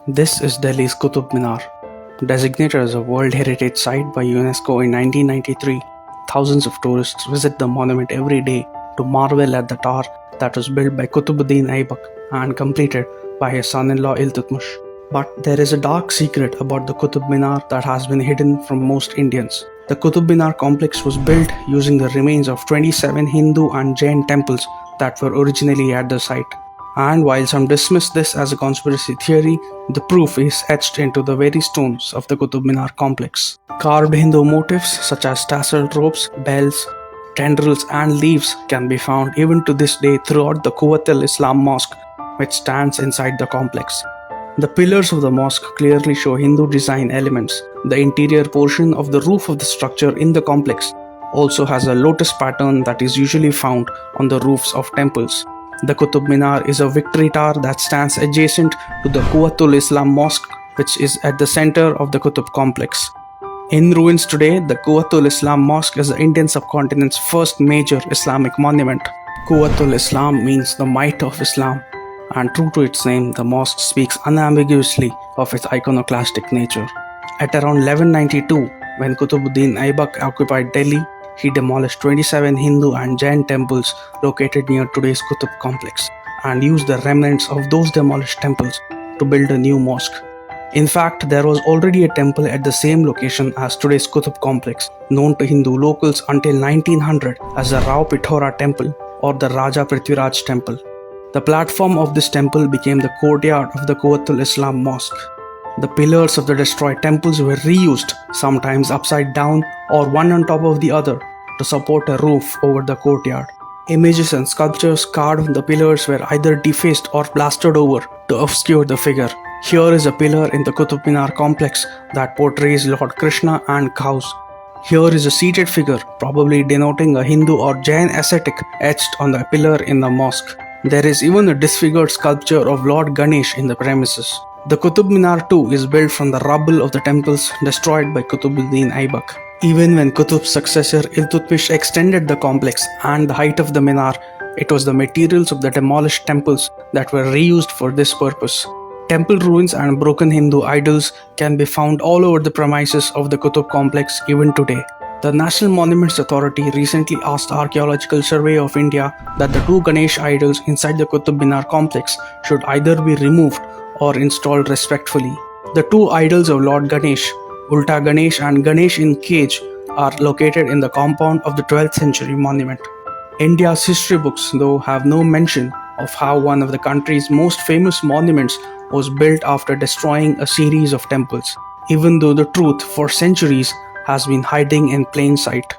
This is Delhi's Kutub Minar. Designated as a World Heritage Site by UNESCO in 1993, thousands of tourists visit the monument every day to marvel at the tower that was built by Kutubuddin Aibak and completed by his son-in-law Iltutmish. But there is a dark secret about the Kutub Minar that has been hidden from most Indians. The Kutub Minar complex was built using the remains of 27 Hindu and Jain temples that were originally at the site. And while some dismiss this as a conspiracy theory, the proof is etched into the very stones of the Kutub Minar complex. Carved Hindu motifs such as tasseled ropes, bells, tendrils and leaves can be found even to this day throughout the Quwwat Islam Mosque, which stands inside the complex. The pillars of the mosque clearly show Hindu design elements. The interior portion of the roof of the structure in the complex also has a lotus pattern that is usually found on the roofs of temples. The Kutub Minar is a victory tower that stands adjacent to the Quwwat Islam Mosque, which is at the center of the Kutub complex. In ruins today, the Quwwat Islam Mosque is the Indian subcontinent's first major Islamic monument. Quwwat Islam means the might of Islam, and true to its name, the mosque speaks unambiguously of its iconoclastic nature. At around 1192, when Kutubuddin Aibak occupied Delhi, he demolished 27 Hindu and Jain temples located near today's Kutub complex and used the remnants of those demolished temples to build a new mosque. In fact, there was already a temple at the same location as today's Kutub complex, known to Hindu locals until 1900 as the Rao Pithora temple or the Raja Prithviraj temple. The platform of this temple became the courtyard of the Quwwat Islam Mosque. The pillars of the destroyed temples were reused, sometimes upside down or one on top of the other, to support a roof over the courtyard. Images and sculptures carved on the pillars were either defaced or plastered over to obscure the figure. Here is a pillar in the Kutub Minar complex that portrays Lord Krishna and cows. Here is a seated figure, probably denoting a Hindu or Jain ascetic, etched on the pillar in the mosque. There is even a disfigured sculpture of Lord Ganesh in the premises. The Kutub Minar too is built from the rubble of the temples destroyed by Kutubuddin Aibak. Even when Qutb's successor Iltutmish extended the complex and the height of the minar, it was the materials of the demolished temples that were reused for this purpose. Temple ruins and broken Hindu idols can be found all over the premises of the Kutub complex even today. The National Monuments Authority recently asked Archaeological Survey of India that the two Ganesh idols inside the Kutub Minar complex should either be removed or installed respectfully. The two idols of Lord Ganesh, Ulta Ganesh and Ganesh in cage, are located in the compound of the 12th century monument. India's history books, though, have no mention of how one of the country's most famous monuments was built after destroying a series of temples, even though the truth for centuries has been hiding in plain sight.